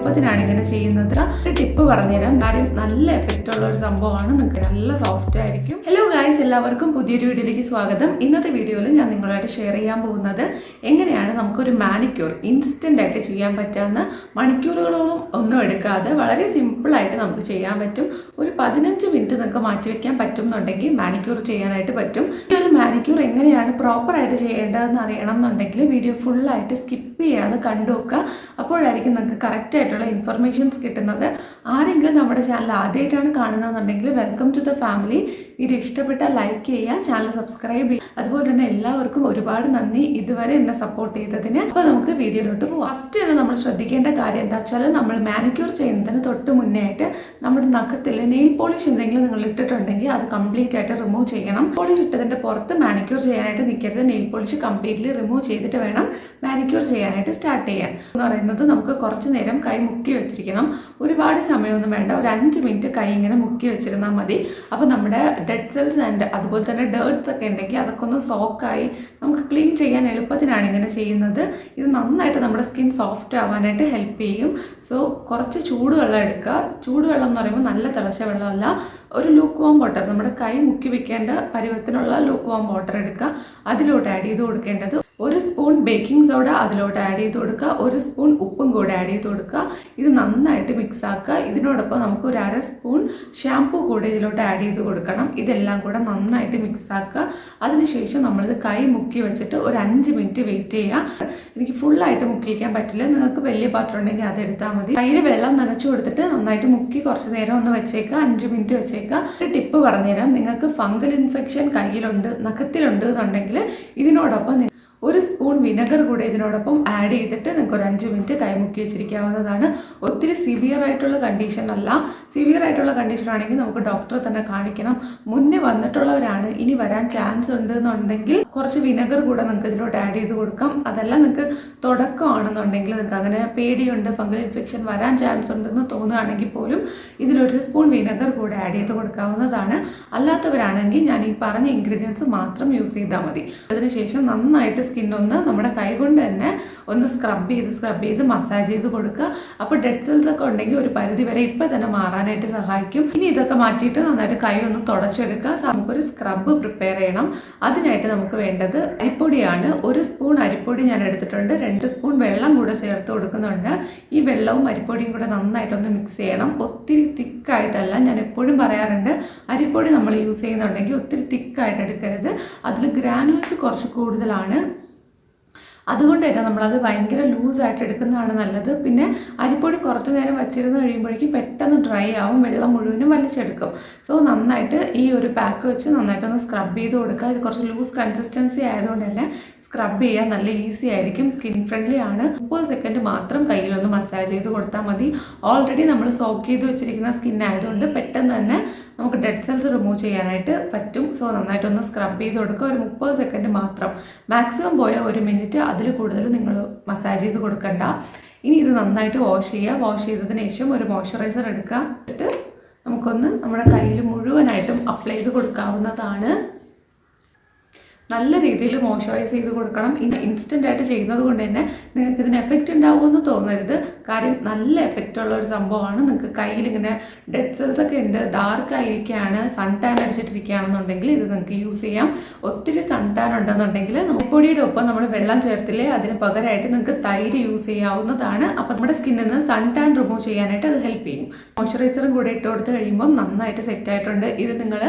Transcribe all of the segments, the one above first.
എളുപ്പത്തിനാണ് ഇങ്ങനെ ചെയ്യുന്നത്. ഒരു ടിപ്പ് പറഞ്ഞുതരാം. കാര്യം നല്ല എഫക്റ്റ് ഉള്ള ഒരു സംഭവമാണ്. നിങ്ങൾക്ക് നല്ല സോഫ്റ്റ് ആയിരിക്കും. ഹലോ ഗായ്സ്, എല്ലാവർക്കും പുതിയൊരു വീഡിയോയിലേക്ക് സ്വാഗതം. ഇന്നത്തെ വീഡിയോയിൽ ഞാൻ നിങ്ങളുമായിട്ട് ഷെയർ ചെയ്യാൻ പോകുന്നത് എങ്ങനെയാണ് നമുക്കൊരു മാനിക്യൂർ ഇൻസ്റ്റന്റ് ആയിട്ട് ചെയ്യാൻ പറ്റാവുന്ന, മണിക്കൂറുകളോളം ഒന്നും എടുക്കാതെ വളരെ സിമ്പിളായിട്ട് നമുക്ക് ചെയ്യാൻ പറ്റും. ഒരു 15 മിനിറ്റ് നിങ്ങൾക്ക് മാറ്റിവെക്കാൻ പറ്റും എന്നുണ്ടെങ്കിൽ മാനിക്യൂർ ചെയ്യാനായിട്ട് പറ്റും. ഈ ഒരു മാനിക്യൂർ എങ്ങനെയാണ് പ്രോപ്പറായിട്ട് ചെയ്യേണ്ടതെന്ന് അറിയണം എന്നുണ്ടെങ്കിൽ വീഡിയോ ഫുള്ളായിട്ട് സ്കിപ്പ് ചെയ്യാതെ കണ്ടു നോക്കുക. അപ്പോഴായിരിക്കും നിങ്ങൾക്ക് കറക്റ്റ് ആയിട്ടുള്ള ഇൻഫർമേഷൻസ് കിട്ടുന്നത്. ആരെങ്കിലും നമ്മുടെ ചാനൽ ആദ്യമായിട്ടാണ് കാണുന്നതെന്നുണ്ടെങ്കിൽ welcome to the family. Video ഇഷ്ടപ്പെട്ടാൽ ലൈക്ക് ചെയ്യുക, ചാനൽ സബ്സ്ക്രൈബ് ചെയ്യുക. അതുപോലെ തന്നെ എല്ലാവർക്കും ഒരുപാട് നന്ദി ഇതുവരെ എന്നെ സപ്പോർട്ട് ചെയ്തതിന്. അപ്പോൾ നമുക്ക് വീഡിയോയിലോട്ട് പോകാം. ഫസ്റ്റ് തന്നെ നമ്മൾ ശ്രദ്ധിക്കേണ്ട കാര്യം എന്താ വെച്ചാൽ, നമ്മൾ മാനിക്യൂർ ചെയ്യുന്നതിന് തൊട്ട് മുന്നേ ആയിട്ട് നമ്മുടെ നഖത്തിൽ നെയിൽ പോളിഷ് എന്തെങ്കിലും നിങ്ങൾ ഇട്ടിട്ടുണ്ടെങ്കിൽ അത് കംപ്ലീറ്റ് ആയിട്ട് റിമൂവ് ചെയ്യണം. പോളിഷ് ഇട്ടതിൻ്റെ പുറത്ത് മാനിക്യൂർ ചെയ്യാനായിട്ട് നിൽക്കരുത്. നെയിൽ പോളിഷ് കംപ്ലീറ്റ്ലി റിമൂവ് ചെയ്തിട്ട് വേണം മാനിക്യൂർ ചെയ്യാനായിട്ട് സ്റ്റാർട്ട് ചെയ്യാൻ. എന്ന് പറയുന്നത് നമുക്ക് കുറച്ച് നേരം കൈ മുക്കി വെച്ചിരിക്കണം. ഒരുപാട് സമയമൊന്നും വേണ്ട, ഒരു 5 മിനിറ്റ് കൈ ഇങ്ങനെ മുക്കി വെച്ചിരുന്നാൽ മതി. അപ്പോൾ നമ്മുടെ ഡെഡ് സെൽസ് ആൻഡ് അതുപോലെ തന്നെ ഡേർട്സ് ഒക്കെ ഉണ്ടെങ്കിൽ അതൊക്കെ ഒന്ന് സോക്കായി നമുക്ക് ക്ലീൻ ചെയ്യാൻ എളുപ്പത്തിനാണ് ഇങ്ങനെ ചെയ്യുന്നത്. ഇത് നന്നായിട്ട് നമ്മുടെ സ്കിൻ സോഫ്റ്റ് ആവാനായിട്ട് ഹെൽപ്പ് ചെയ്യും. സോ കുറച്ച് ചൂടുവെള്ളം എടുക്കുക. ചൂടുവെള്ളം എന്ന് പറയുമ്പോൾ നല്ല തിളച്ച വെള്ളമല്ല, ഒരു ലൂക്ക് വാം വാട്ടർ, നമ്മുടെ കൈ മുക്കി വെക്കേണ്ട പരുവത്തിനുള്ള ലൂക്ക് വാം വാട്ടർ എടുക്കുക. അതിലോട്ട് ആഡ് ചെയ്ത് കൊടുക്കേണ്ടത് 1 സ്പൂൺ ബേക്കിംഗ് സോഡ അതിലോട്ട് ആഡ് ചെയ്ത് കൊടുക്കുക. 1 സ്പൂൺ ഉപ്പും കൂടെ ആഡ് ചെയ്ത് കൊടുക്കുക. ഇത് നന്നായിട്ട് മിക്സ് ആക്കുക. ഇതിനോടൊപ്പം നമുക്ക് ഒരു 1/2 സ്പൂൺ ഷാംപൂ കൂടെ ഇതിലോട്ട് ആഡ് ചെയ്ത് കൊടുക്കണം. ഇതെല്ലാം കൂടെ നന്നായിട്ട് മിക്സ് ആക്കുക. അതിനുശേഷം നമ്മളിത് കൈ മുക്കി വെച്ചിട്ട് ഒരു 5 മിനിറ്റ് വെയിറ്റ് ചെയ്യുക. എനിക്ക് ഫുള്ളായിട്ട് മുക്കി വയ്ക്കാൻ പറ്റില്ല, നിങ്ങൾക്ക് വലിയ പാത്രം ഉണ്ടെങ്കിൽ അതെടുത്താൽ മതി. കയ്യിൽ വെള്ളം നനച്ചു കൊടുത്തിട്ട് നന്നായിട്ട് മുക്കി കുറച്ച് നേരം ഒന്ന് വെച്ചേക്കുക, 5 മിനിറ്റ് വെച്ചേക്കുക. ഒരു ടിപ്പ് പറഞ്ഞുതരാം. നിങ്ങൾക്ക് ഫംഗൽ ഇൻഫെക്ഷൻ കയ്യിലുണ്ട്, നഖത്തിലുണ്ട് എന്നുണ്ടെങ്കിൽ ഇതിനോടൊപ്പം 1 സ്പൂൺ വിനെഗർ കൂടെ ഇതിനോടൊപ്പം ആഡ് ചെയ്തിട്ട് നിങ്ങൾക്ക് ഒരു 5 മിനിറ്റ് കൈ മുക്കി വെച്ചിരിക്കാവുന്നതാണ്. ഒത്തിരി സിവിയർ ആയിട്ടുള്ള കണ്ടീഷൻ അല്ല. സിവിയർ ആയിട്ടുള്ള കണ്ടീഷൻ ആണെങ്കിൽ നമുക്ക് ഡോക്ടറെ തന്നെ കാണിക്കണം. മുന്നേ വന്നിട്ടുള്ളവരാണ്, ഇനി വരാൻ ചാൻസ് ഉണ്ട് എന്നുണ്ടെങ്കിൽ കുറച്ച് വിനെഗർ കൂടെ നിങ്ങൾക്ക് ഇതിലോട്ട് ആഡ് ചെയ്ത് കൊടുക്കാം. അതല്ല നിങ്ങൾക്ക് തുടക്കമാണെന്നുണ്ടെങ്കിൽ, നിങ്ങൾക്ക് അങ്ങനെ പേടിയുണ്ട്, ഫംഗൽ ഇൻഫെക്ഷൻ വരാൻ ചാൻസ് ഉണ്ടെന്ന് തോന്നുകയാണെങ്കിൽ പോലും ഇതിലൊരു സ്പൂൺ വിനെഗർ കൂടെ ആഡ് ചെയ്ത് കൊടുക്കാവുന്നതാണ്. അല്ലാത്തവരാണെങ്കിൽ ഞാൻ ഈ പറഞ്ഞ ഇൻഗ്രീഡിയൻസ് മാത്രം യൂസ് ചെയ്താൽ മതി. അതിനുശേഷം നന്നായിട്ട് സ്കിന്നൊന്ന് നമ്മുടെ കൈ കൊണ്ട് തന്നെ ഒന്ന് സ്ക്രബ് ചെയ്ത് മസാജ് ചെയ്ത് കൊടുക്കുക. അപ്പോൾ ഡെഡ് സെൽസ് ഒക്കെ ഉണ്ടെങ്കിൽ ഒരു പരിധി വരെ ഇപ്പം തന്നെ മാറാനായിട്ട് സഹായിക്കും. ഇനി ഇതൊക്കെ മാറ്റിയിട്ട് നന്നായിട്ട് കൈ ഒന്ന് തുടച്ചെടുക്കുക. നമുക്കൊരു സ്ക്രബ് പ്രിപ്പയർ ചെയ്യണം. അതിനായിട്ട് നമുക്ക് വേണ്ടത് അരിപ്പൊടിയാണ്. 1 സ്പൂൺ അരിപ്പൊടി ഞാൻ എടുത്തിട്ടുണ്ട്. 2 സ്പൂൺ വെള്ളം കൂടെ ചേർത്ത് കൊടുക്കുന്നുണ്ട്. ഈ വെള്ളവും അരിപ്പൊടിയും കൂടെ നന്നായിട്ടൊന്ന് മിക്സ് ചെയ്യണം. ഒത്തിരി തിക്കായിട്ടല്ല, ഞാൻ എപ്പോഴും പറയാറുണ്ട്, അരിപ്പൊടി നമ്മൾ യൂസ് ചെയ്യുന്നുണ്ടെങ്കിൽ ഒത്തിരി തിക്കായിട്ട് എടുക്കരുത്. അതിൽ ഗ്രാനുവൽസ് കുറച്ച് കൂടുതലാണ്. അതുകൊണ്ട് തന്നെ നമ്മളത് ഭയങ്കര ലൂസായിട്ട് എടുക്കുന്നതാണ് നല്ലത്. പിന്നെ അരിപ്പൊടി കുറച്ച് നേരം വച്ചിരുന്ന് കഴിയുമ്പോഴേക്കും പെട്ടെന്ന് ഡ്രൈ ആവും, വെള്ളം മുഴുവനും വലിച്ചെടുക്കും. സോ നന്നായിട്ട് ഈ ഒരു പാക്ക് വെച്ച് നന്നായിട്ടൊന്ന് സ്ക്രബ് ചെയ്ത് കൊടുക്കുക. ഇത് കുറച്ച് ലൂസ് കൺസിസ്റ്റൻസി ആയതുകൊണ്ട് തന്നെ സ്ക്രബ് ചെയ്യാൻ നല്ല ഈസി ആയിരിക്കും, സ്കിൻ ഫ്രണ്ട്ലി ആണ്. 30 സെക്കൻഡ് മാത്രം കയ്യിലൊന്ന് മസാജ് ചെയ്ത് കൊടുത്താൽ മതി. ഓൾറെഡി നമ്മൾ സോക്ക് ചെയ്ത് വെച്ചിരിക്കുന്ന സ്കിൻ ആയതുകൊണ്ട് പെട്ടെന്ന് തന്നെ നമുക്ക് ഡെഡ് സെൽസ് റിമൂവ് ചെയ്യാനായിട്ട് പറ്റും. സോ നന്നായിട്ടൊന്ന് സ്ക്രബ് ചെയ്ത് കൊടുക്കുക. ഒരു 30 സെക്കൻഡ് മാത്രം, മാക്സിമം പോയ 1 മിനിറ്റ്, അതിൽ കൂടുതൽ നിങ്ങൾ മസാജ് ചെയ്ത് കൊടുക്കണ്ട. ഇനി ഇത് നന്നായിട്ട് വാഷ് ചെയ്യുക. വാഷ് ചെയ്തതിന് ശേഷം ഒരു മോയ്സ്ചറൈസർ എടുക്കുക. എന്നിട്ട് നമുക്കൊന്ന് നമ്മുടെ കയ്യിൽ മുഴുവനായിട്ടും അപ്ലൈ ചെയ്ത് കൊടുക്കാവുന്നതാണ്. നല്ല രീതിയിൽ മോയ്സ്ചറൈസ് ചെയ്ത് കൊടുക്കണം. ഇത് ഇൻസ്റ്റൻ്റ് ആയിട്ട് ചെയ്യുന്നത് കൊണ്ട് തന്നെ നിങ്ങൾക്ക് ഇതിന് എഫക്റ്റ് ഉണ്ടാവുമെന്ന് തോന്നരുത്. കാര്യം നല്ല എഫക്റ്റ് ഉള്ള ഒരു സംഭവമാണ്. നിങ്ങൾക്ക് കയ്യിൽ ഇങ്ങനെ ഡെഡ് സെൽസ് ഒക്കെ ഉണ്ട്, ഡാർക്ക് ആയിരിക്കുകയാണ്, സൺ ടാൻ അടിച്ചിട്ടിരിക്കുകയാണെന്നുണ്ടെങ്കിൽ ഇത് നിങ്ങൾക്ക് യൂസ് ചെയ്യാം. ഒത്തിരി സൺ ടാൻ ഉണ്ടെന്നുണ്ടെങ്കിൽ പൊടിയുടെ ഒപ്പം നമ്മൾ വെള്ളം ചേർത്തില്ലേ, അതിന് പകരമായിട്ട് നിങ്ങൾക്ക് തൈര് യൂസ് ചെയ്യാവുന്നതാണ്. അപ്പോൾ നമ്മുടെ സ്കിന്നിൽ നിന്ന് സൺ ടാൻ റിമൂവ് ചെയ്യാനായിട്ട് അത് ഹെൽപ്പ് ചെയ്യും. മോയ്സ്ചറൈസറും കൂടെ ഇട്ട് കൊടുത്ത് കഴിയുമ്പോൾ നന്നായിട്ട് സെറ്റ് ആയിട്ടുണ്ട്. ഇത് നിങ്ങൾ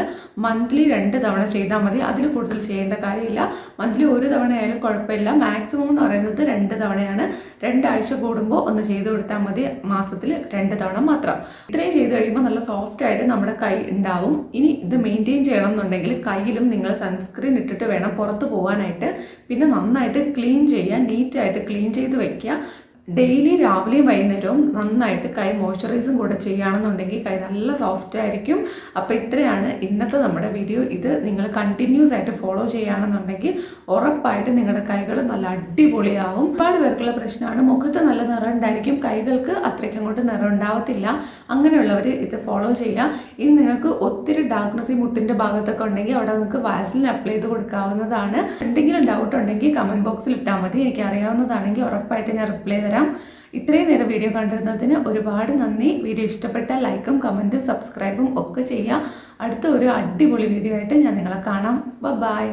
മന്ത്ലി 2 തവണ ചെയ്താൽ മതി. അതിൽ കൂടുതൽ ചെയ്യേണ്ട കാര്യമില്ല. മന്ത്ലി 1 തവണ ആയാലും കുഴപ്പമില്ല. മാക്സിമം എന്ന് പറയുന്നത് 2 തവണയാണ്. 2 ആഴ്ച കൂടുമ്പോൾ ഒന്ന് ചെയ്ത് കൊടുത്താൽ മതി. മാസത്തിൽ 2 തവണ മാത്രം. ഇത്രയും ചെയ്ത് കഴിയുമ്പോൾ നല്ല സോഫ്റ്റ് ആയിട്ട് നമ്മുടെ കൈ ഉണ്ടാവും. ഇനി ഇത് മെയിൻറ്റെയിൻ ചെയ്യണം എന്നുണ്ടെങ്കിൽ കയ്യിലും നിങ്ങൾ സൺസ്ക്രീൻ ഇട്ടിട്ട് വേണം പുറത്ത് പോകാനായിട്ട്. പിന്നെ നന്നായിട്ട് ക്ലീൻ ചെയ്യുക, നീറ്റായിട്ട് ക്ലീൻ ചെയ്ത് വയ്ക്കുക. ഡെയിലി രാവിലെയും വൈകുന്നേരവും നന്നായിട്ട് കൈ മോയ്സ്ചറൈസും കൂടെ ചെയ്യുകയാണെന്നുണ്ടെങ്കിൽ കൈ നല്ല സോഫ്റ്റ് ആയിരിക്കും. അപ്പോൾ ഇത്രയാണ് ഇന്നത്തെ നമ്മുടെ വീഡിയോ. ഇത് നിങ്ങൾ കണ്ടിന്യൂസ് ആയിട്ട് ഫോളോ ചെയ്യുകയാണെന്നുണ്ടെങ്കിൽ ഉറപ്പായിട്ട് നിങ്ങളുടെ കൈകൾ നല്ല അടിപൊളിയാവും. ഒരുപാട് പേർക്കുള്ള പ്രശ്നമാണ്, മുഖത്ത് നല്ല നിറം ഉണ്ടായിരിക്കും, കൈകൾക്ക് അത്രയ്ക്കും അങ്ങോട്ട് നിറം ഉണ്ടാവത്തില്ല. അങ്ങനെയുള്ളവർ ഇത് ഫോളോ ചെയ്യുക. ഇനി നിങ്ങൾക്ക് ഒത്തിരി ഡാർക്ക്നെസ് ഈ മുട്ടിൻ്റെ ഭാഗത്തൊക്കെ ഉണ്ടെങ്കിൽ അവിടെ നിങ്ങൾക്ക് വാസലിൻ അപ്ലൈ ചെയ്ത് കൊടുക്കാവുന്നതാണ്. എന്തെങ്കിലും ഡൗട്ട് ഉണ്ടെങ്കിൽ കമൻറ്റ് ബോക്സിൽ ഇട്ടാൽ മതി. എനിക്ക് അറിയാവുന്നതാണെങ്കിൽ ഉറപ്പായിട്ട് ഞാൻ റിപ്ലൈ തരാം. ഇത്രയും നേരം വീഡിയോ കണ്ടിരുന്നതിന് ഒരുപാട് നന്ദി. വീഡിയോ ഇഷ്ടപ്പെട്ടാൽ ലൈക്കും കമൻറ്റും സബ്സ്ക്രൈബും ഒക്കെ ചെയ്യുക. അടുത്ത ഒരു അടിപൊളി വീഡിയോ ആയിട്ട് ഞാൻ നിങ്ങളെ കാണാം. ബൈ.